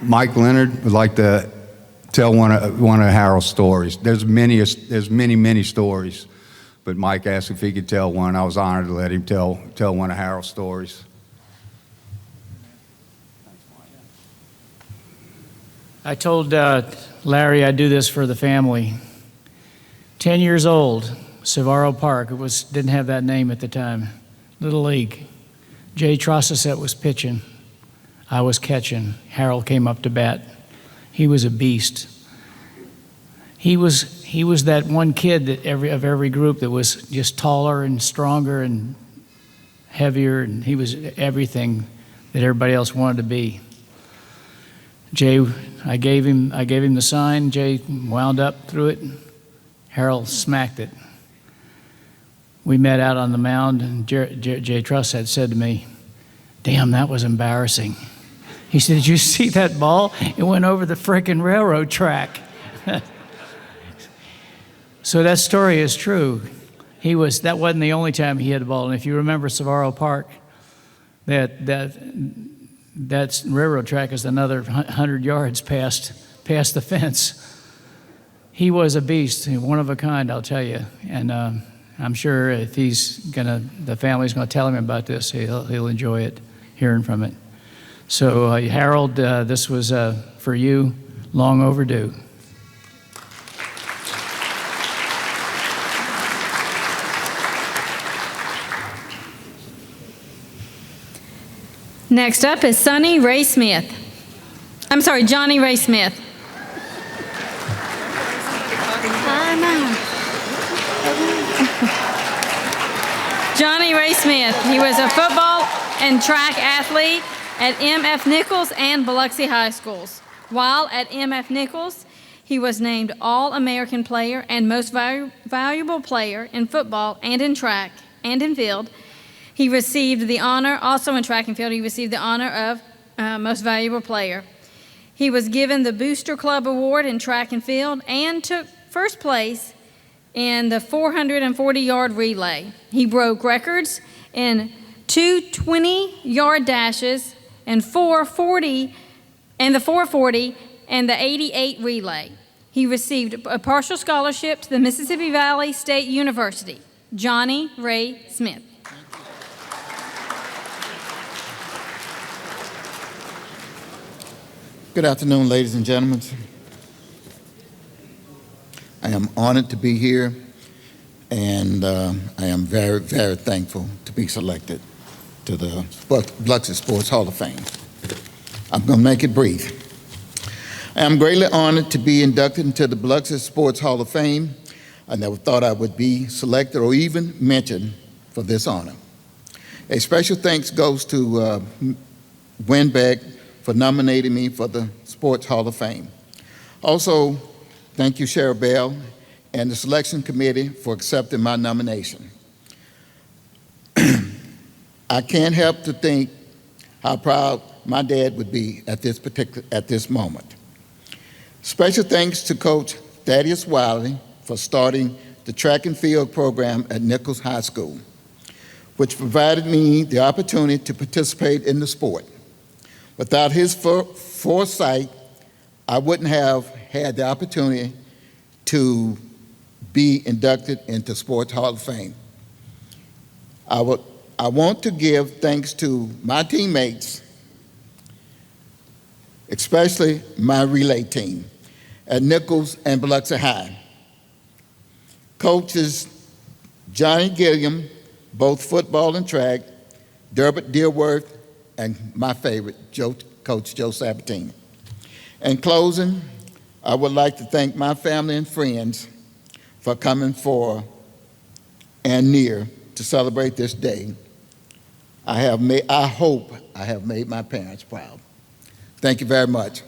Mike Leonard would like to tell one of Harold's stories. There's many stories, but Mike asked if he could tell one. I was honored to let him tell one of Harold's stories. I told Larry I'd do this for the family. 10 years old, Savaro Park. Didn't have that name at the time. Little League. Jay Trosset was pitching. I was catching. Harold came up to bat. He was a beast. He was that one kid that every group that was just taller and stronger and heavier, and he was everything that everybody else wanted to be. Jay, I gave him the sign. Jay wound up through it. Harold smacked it. We met out on the mound, and Jay Truss had said to me, "Damn, that was embarrassing." He said, "Did you see that ball? It went over the frickin' railroad track." So that story is true. That wasn't the only time he hit a ball. And if you remember Savaro Park, that railroad track is another 100 yards past the fence. He was a beast, one of a kind, I'll tell you. And I'm sure if the family's gonna tell him about this, he'll enjoy it, hearing from it. So Harold, this was for you, long overdue. Next up is Johnny Ray Smith. Johnny Ray Smith. He was a football and track athlete at M.F. Nichols and Biloxi High Schools. While at M.F. Nichols, he was named All-American Player and Most Valuable Player in football and in track and in field. He received the honor, also in track and field, he received the honor of Most Valuable Player. He was given the Booster Club Award in track and field and took first place in the 440-yard relay. He broke records in 2 20-yard dashes and 440 and the 440 and the 88 relay. He received a partial scholarship to the Mississippi Valley State University. Johnny Ray Smith. Good afternoon, ladies and gentlemen. I am honored to be here, and I am very, very thankful to be selected to the Biloxi Sports Hall of Fame. I'm going to make it brief. I am greatly honored to be inducted into the Biloxi Sports Hall of Fame. I never thought I would be selected or even mentioned for this honor. A special thanks goes to Winbeck for nominating me for the Sports Hall of Fame. Also, thank you, Cheryl Bell, and the selection committee for accepting my nomination. I can't help to think how proud my dad would be at this moment. Special thanks to Coach Thaddeus Wiley for starting the track and field program at Nichols High School, which provided me the opportunity to participate in the sport. Without his foresight, I wouldn't have had the opportunity to be inducted into Sports Hall of Fame. I want to give thanks to my teammates, especially my relay team at Nichols and Biloxi High. Coaches Johnny Gilliam, both football and track, Durbert Dearworth, and my favorite, Coach Joe Sabatini. In closing, I would like to thank my family and friends for coming for and near to celebrate this day. I hope I have made my parents proud. Thank you very much.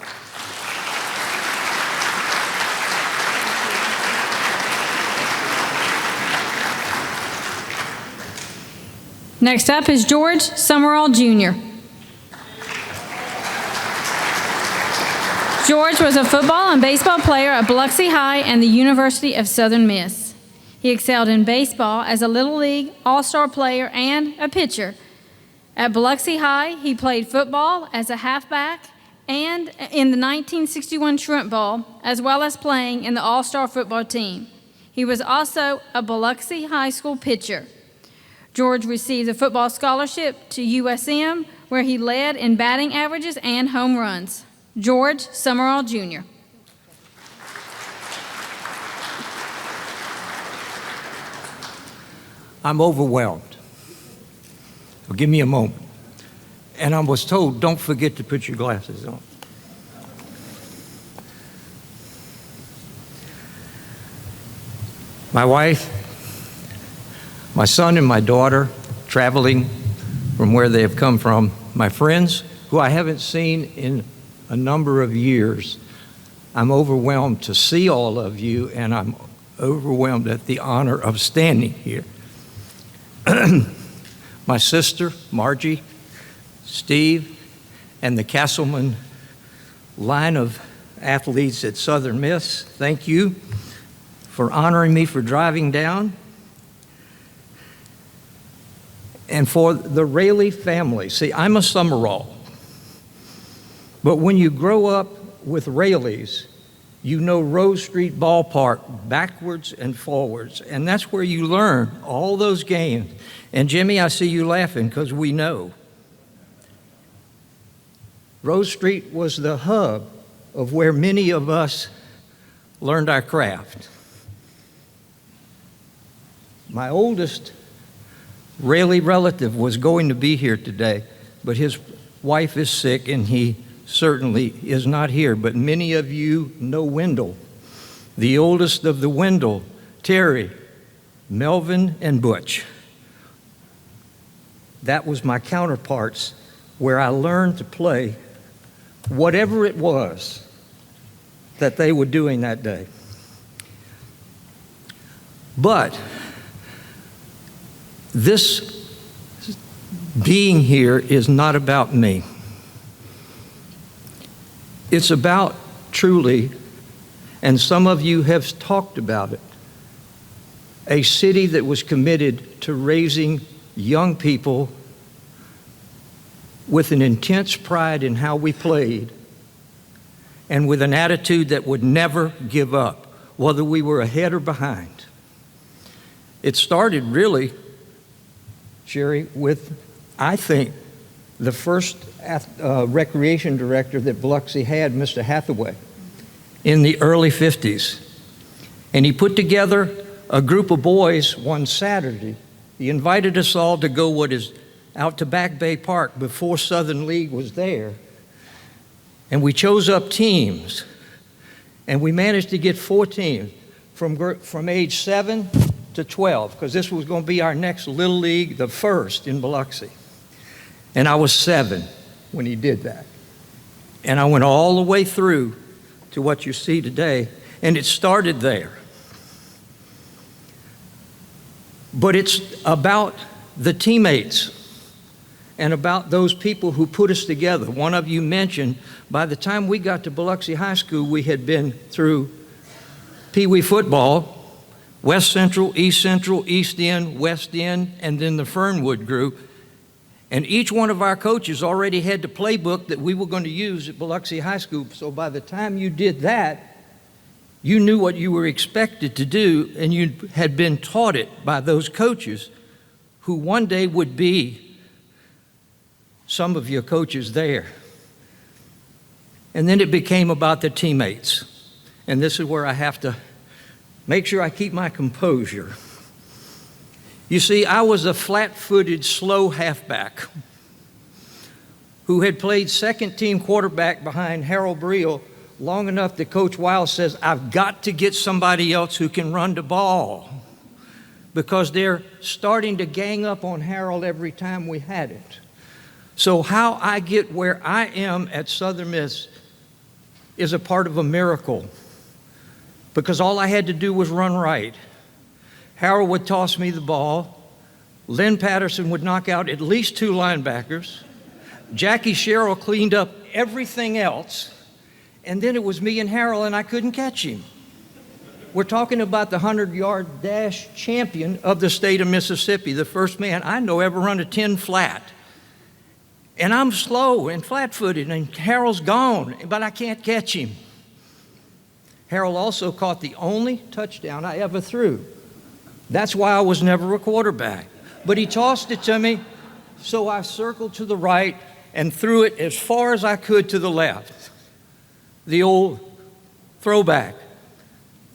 Next up is George Summerall Jr. George was a football and baseball player at Biloxi High and the University of Southern Miss. He excelled in baseball as a Little League All-Star player and a pitcher. At Biloxi High, he played football as a halfback and in the 1961 Truant Bowl, as well as playing in the All-Star football team. He was also a Biloxi High School pitcher. George received a football scholarship to USM, where he led in batting averages and home runs. George Summerall Jr. I'm overwhelmed. So give me a moment. And I was told, don't forget to put your glasses on. My wife, my son and my daughter traveling from where they have come from, my friends who I haven't seen in a number of years. I'm overwhelmed to see all of you, and I'm overwhelmed at the honor of standing here. My sister, Margie, Steve, and the Castleman line of athletes at Southern Miss, thank you for honoring me for driving down. And for the Raley family, see, I'm a Summerall. But when you grow up with Rayleys, you know Rose Street Ballpark backwards and forwards, and that's where you learn all those games. And Jimmy, I see you laughing because we know. Rose Street was the hub of where many of us learned our craft. My oldest Raley relative was going to be here today, but his wife is sick, and he certainly is not here, but many of you know Wendell, the oldest of the Wendell, Terry, Melvin, and Butch. That was my counterparts, where I learned to play whatever it was that they were doing that day. But this being here is not about me. It's about truly, and some of you have talked about it, a city that was committed to raising young people with an intense pride in how we played and with an attitude that would never give up, whether we were ahead or behind. It started really, Sherry, with, I think, the first recreation director that Biloxi had, Mr. Hathaway, in the early 50s. And he put together a group of boys one Saturday. He invited us all to go out to Back Bay Park before Southern League was there. And we chose up teams. And we managed to get 4 teams from age 7 to 12, because this was going to be our next Little League, the first in Biloxi. And I was 7 when he did that. And I went all the way through to what you see today, and it started there. But it's about the teammates and about those people who put us together. One of you mentioned, by the time we got to Biloxi High School, we had been through Pee Wee football, West Central, East End, West End, and then the Fernwood group. And each one of our coaches already had the playbook that we were going to use at Biloxi High School. So by the time you did that, you knew what you were expected to do, and you had been taught it by those coaches who one day would be some of your coaches there. And then it became about the teammates. And this is where I have to make sure I keep my composure. You see, I was a flat-footed, slow halfback who had played second-team quarterback behind Harold Briel long enough that Coach Wiles says, I've got to get somebody else who can run the ball, because they're starting to gang up on Harold every time we had it. So how I get where I am at Southern Miss is a part of a miracle, because all I had to do was run right. Harold would toss me the ball. Lynn Patterson would knock out at least 2 linebackers. Jackie Sherrill cleaned up everything else. And then it was me and Harold, and I couldn't catch him. We're talking about the 100-yard dash champion of the state of Mississippi, the first man I know ever run a 10 flat. And I'm slow and flat-footed, and Harold's gone, but I can't catch him. Harold also caught the only touchdown I ever threw. That's why I was never a quarterback. But he tossed it to me, so I circled to the right and threw it as far as I could to the left. The old throwback.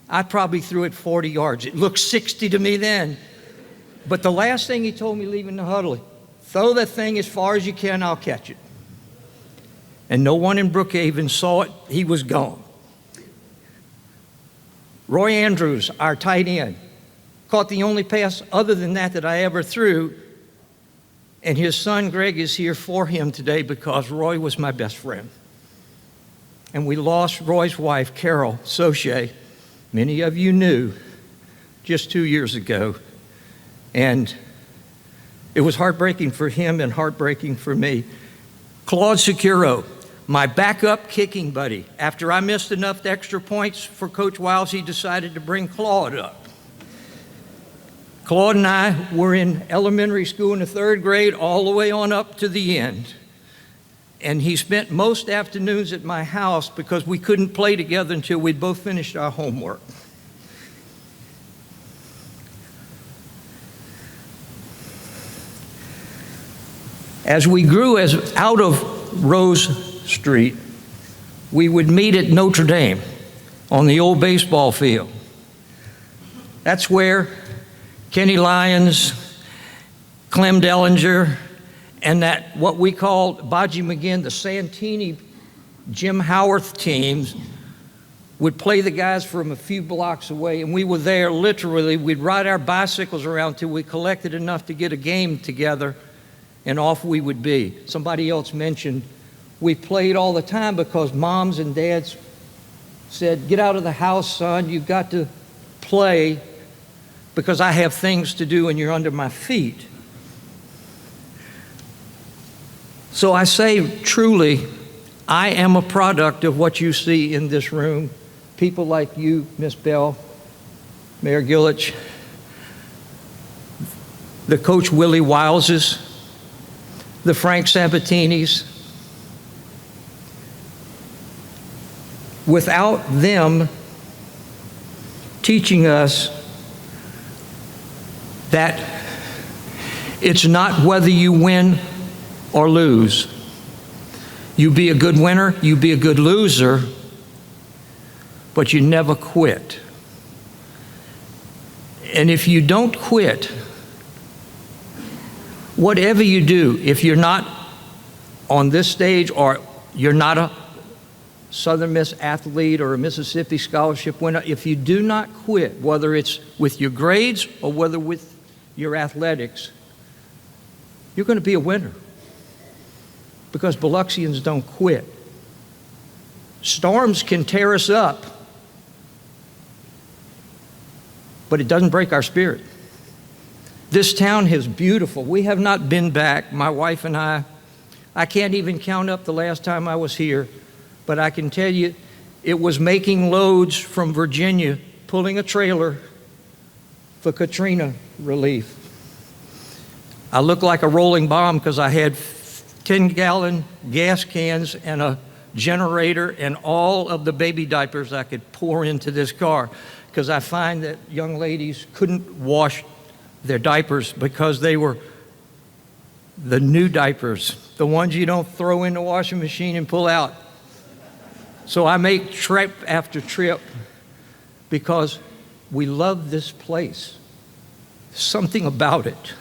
I probably threw it 40 yards. It looked 60 to me then. But the last thing he told me leaving the huddle, throw that thing as far as you can, I'll catch it. And no one in Brookhaven saw it. He was gone. Roy Andrews, our tight end, caught the only pass other than that I ever threw, and his son Greg is here for him today because Roy was my best friend. And we lost Roy's wife, Carol Soche, many of you knew, just 2 years ago. And it was heartbreaking for him and heartbreaking for me. Claude Securo, my backup kicking buddy. After I missed enough extra points for Coach Wiles, he decided to bring Claude up. Claude and I were in elementary school in the 3rd grade all the way on up to the end. And he spent most afternoons at my house because we couldn't play together until we'd both finished our homework. As we grew out of Rose Street, we would meet at Notre Dame on the old baseball field. That's where Kenny Lyons, Clem Dellinger, and that what we called Baji McGinn, the Santini, Jim Howarth teams would play the guys from a few blocks away, and we were there literally. We'd ride our bicycles around till we collected enough to get a game together, and off we would be. Somebody else mentioned we played all the time because moms and dads said, "Get out of the house, son, you've got to play because I have things to do and you're under my feet." So I say truly, I am a product of what you see in this room. People like you, Miss Bell, Mayor Gillich, the Coach Willie Wileses, the Frank Sabatinis. Without them teaching us that it's not whether you win or lose. You be a good winner, you be a good loser, but you never quit. And if you don't quit, whatever you do, if you're not on this stage or you're not a Southern Miss athlete or a Mississippi scholarship winner, if you do not quit, whether it's with your grades or whether with your athletics, you're going to be a winner. Because Biloxians don't quit. Storms can tear us up, but it doesn't break our spirit. This town is beautiful. We have not been back, my wife and I can't even count up the last time I was here, but I can tell you it was making loads from Virginia, pulling a trailer for Katrina relief. I looked like a rolling bomb because I had 10-gallon gas cans and a generator and all of the baby diapers I could pour into this car, because I find that young ladies couldn't wash their diapers because they were the new diapers, the ones you don't throw in the washing machine and pull out. So I make trip after trip because we love this place. Something about it.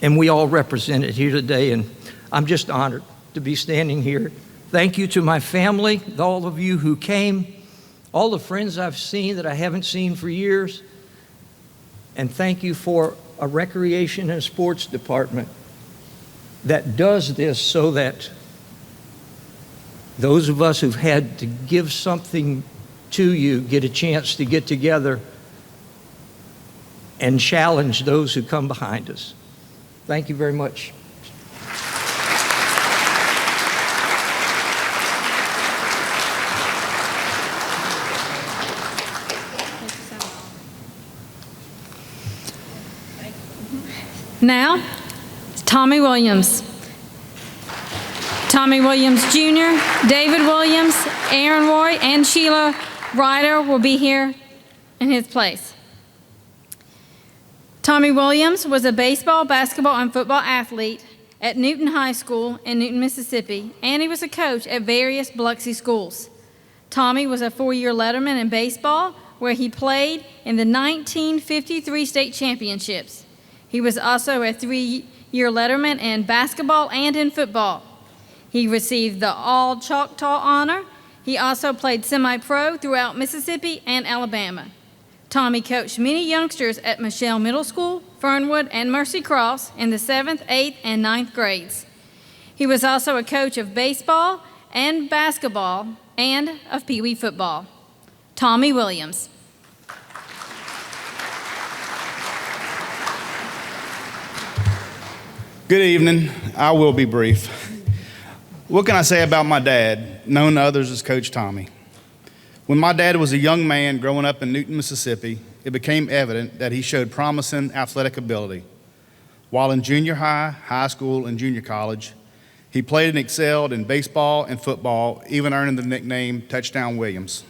And we all represent it here today, and I'm just honored to be standing here. Thank you to my family, all of you who came, all the friends I've seen that I haven't seen for years, and thank you for a recreation and sports department that does this so that those of us who've had to give something to you get a chance to get together and challenge those who come behind us. Thank you very much. Now, Tommy Williams. Tommy Williams Jr., David Williams, Aaron Roy, and Sheila Ryder will be here in his place. Tommy Williams was a baseball, basketball, and football athlete at Newton High School in Newton, Mississippi, and he was a coach at various Biloxi schools. Tommy was a 4-year letterman in baseball, where he played in the 1953 state championships. He was also a 3-year letterman in basketball and in football. He received the All Choctaw honor. He also played semi-pro throughout Mississippi and Alabama. Tommy coached many youngsters at Michelle Middle School, Fernwood, and Mercy Cross in the 7th, 8th, and 9th grades. He was also a coach of baseball and basketball and of Pee Wee football. Tommy Williams. Good evening. I will be brief. What can I say about my dad, known to others as Coach Tommy? When my dad was a young man growing up in Newton, Mississippi, it became evident that he showed promising athletic ability. While in junior high, high school, and junior college, he played and excelled in baseball and football, even earning the nickname Touchdown Williams.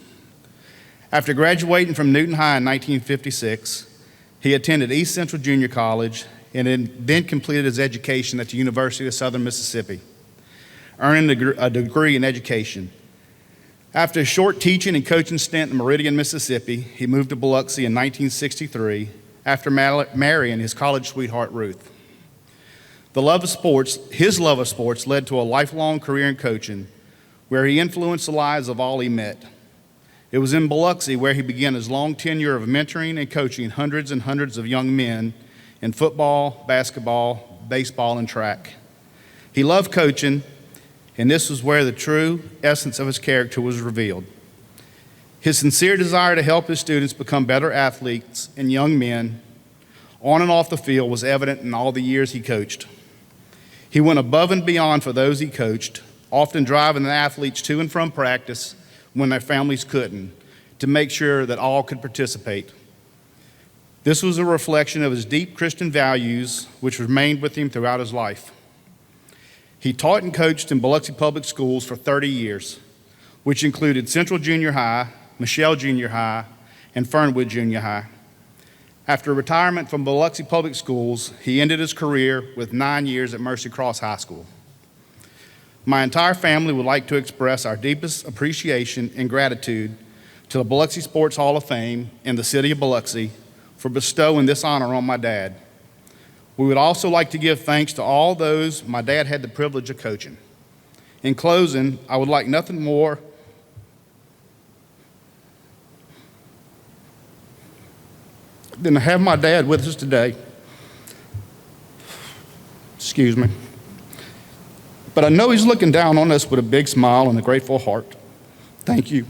After graduating from Newton High in 1956, he attended East Central Junior College and then completed his education at the University of Southern Mississippi, earning a degree in education. After a short teaching and coaching stint in Meridian, Mississippi, he moved to Biloxi in 1963 after marrying his college sweetheart, Ruth. His love of sports led to a lifelong career in coaching, where he influenced the lives of all he met. It was in Biloxi where he began his long tenure of mentoring and coaching hundreds and hundreds of young men in football, basketball, baseball, and track. He loved coaching, and this was where the true essence of his character was revealed. His sincere desire to help his students become better athletes and young men on and off the field was evident in all the years he coached. He went above and beyond for those he coached, often driving the athletes to and from practice when their families couldn't, to make sure that all could participate. This was a reflection of his deep Christian values, which remained with him throughout his life. He taught and coached in Biloxi Public Schools for 30 years, which included Central Junior High, Michelle Junior High, and Fernwood Junior High. After retirement from Biloxi Public Schools, he ended his career with 9 years at Mercy Cross High School. My entire family would like to express our deepest appreciation and gratitude to the Biloxi Sports Hall of Fame and the City of Biloxi for bestowing this honor on my dad. We would also like to give thanks to all those my dad had the privilege of coaching. In closing, I would like nothing more than to have my dad with us today. Excuse me. But I know he's looking down on us with a big smile and a grateful heart. Thank you.